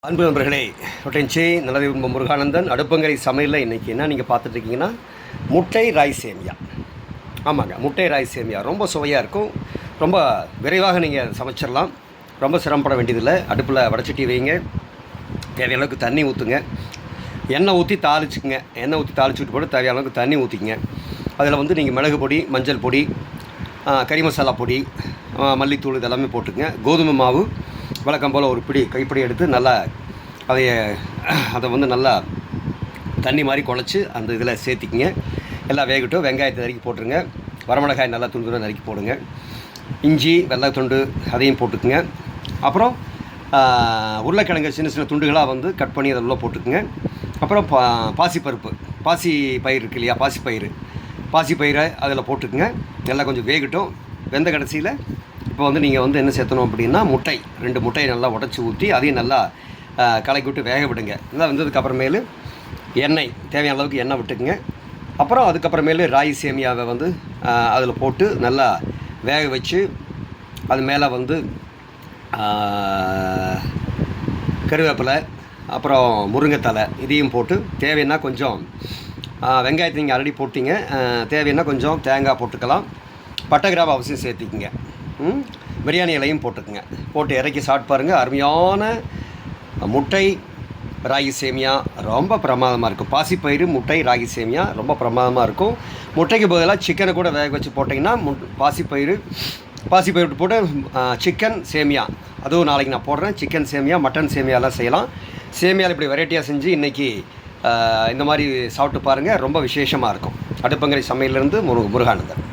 அன்பு நண்பர்களே, ரொட்டென்சி நல்லது முருகானந்தன் அடுப்பங்கரை சமையலில் இன்றைக்கி என்ன நீங்கள் பார்த்துட்ருக்கீங்கன்னா முட்டை ராய் சேமியா. ஆமாங்க, முட்டை ராய் சேமியா ரொம்ப சுவையாக இருக்கும். ரொம்ப விரைவாக நீங்கள் சமைச்சிடலாம். ரொம்ப சிரமப்பட வேண்டியதில்லை. அடுப்பில் வடச்சட்டி வைங்க, தேவையான அளவுக்கு தண்ணி ஊற்றுங்க, எண்ணெய் ஊற்றி தாளிச்சுக்குங்க. எண்ணெய் ஊற்றி தாளிச்சுட்டு போட்டு தேவையான அளவுக்கு தண்ணி ஊற்றிங்க. அதில் வந்து நீங்கள் மிளகு பொடி, மஞ்சள் பொடி, கறி மசாலா பொடி, மல்லித்தூள் இதெல்லாமே போட்டுக்குங்க. கோதுமை மாவு வழக்கம் போல் ஒரு கைப்பிடி எடுத்து நல்லா அதை வந்து நல்லா தண்ணி மாதிரி குழச்சி அந்த இதில் சேர்த்திக்கிங்க. எல்லாம் வேகட்டும். வெங்காயத்தை நறுக்கி போட்டுருங்க. வரமிளகாய் நல்லா துண்டு நறுக்கி போடுங்க. இஞ்சி வெள்ளைத்துண்டு அதையும் போட்டுக்குங்க. அப்புறம் உருளைக்கிழங்கு சின்ன சின்ன துண்டுகளாக வந்து கட் பண்ணி அதை உள்ள போட்டுக்குங்க. அப்புறம் பாசிப்பருப்பு, பாசி பயிர் இருக்கு இல்லையா, பாசிப்பயிரை அதில் போட்டுக்குங்க. நல்லா கொஞ்சம் வேகட்டும். வெந்த கடைசியில் இப்போ வந்து நீங்கள் வந்து என்ன சேர்த்தணும் அப்படின்னா ரெண்டு முட்டையை நல்லா உடச்சி ஊற்றி அதையும் நல்லா கலக்கி விட்டு வேக விடுங்க. நல்லா வந்ததுக்கப்புறமேலு எண்ணெய் தேவையான அளவுக்கு எண்ணெய் விட்டுக்குங்க. அப்புறம் அதுக்கப்புறமேலு ராய் சேமியாவை வந்து அதில் போட்டு நல்லா வேக வச்சு அது மேலே வந்து கருவேப்பிலை, அப்புறம் முருங்கைத்தலை இதையும் போட்டு தேவைன்னா கொஞ்சம் வெங்காயத்தை நீங்கள் ஆல்ரெடி போட்டிங்க, தேவைன்னா கொஞ்சம் தேங்காய் போட்டுக்கலாம். பட்டை கிராம்பு அவசியம் சேர்த்திக்குங்க. பிரியாணி இலையும் போட்டுக்குங்க. போட்டு இறக்கி சாப்பிட்டு பாருங்கள். அருமையான முட்டை ராகி சேமியா ரொம்ப பிரமாதமாக இருக்கும். பாசிப்பயிறு முட்டை ராகி சேமியா ரொம்ப பிரமாதமாக இருக்கும். முட்டைக்கு பதிலாக சிக்கனை கூட வேக வச்சு போட்டிங்கன்னா பாசிப்பயிறு போட்டு சிக்கன் சேமியா அதுவும் நாளைக்கு நான் போடுறேன். சிக்கன் சேமியா, மட்டன் சேமியாலாம் செய்யலாம். சேமியாவில் இப்படி வெரைட்டியாக செஞ்சு இன்றைக்கி இந்த மாதிரி சாப்பிட்டு பாருங்கள். ரொம்ப விசேஷமாக இருக்கும். அடுப்பங்கரை சமையலிருந்து முருகானந்தன்.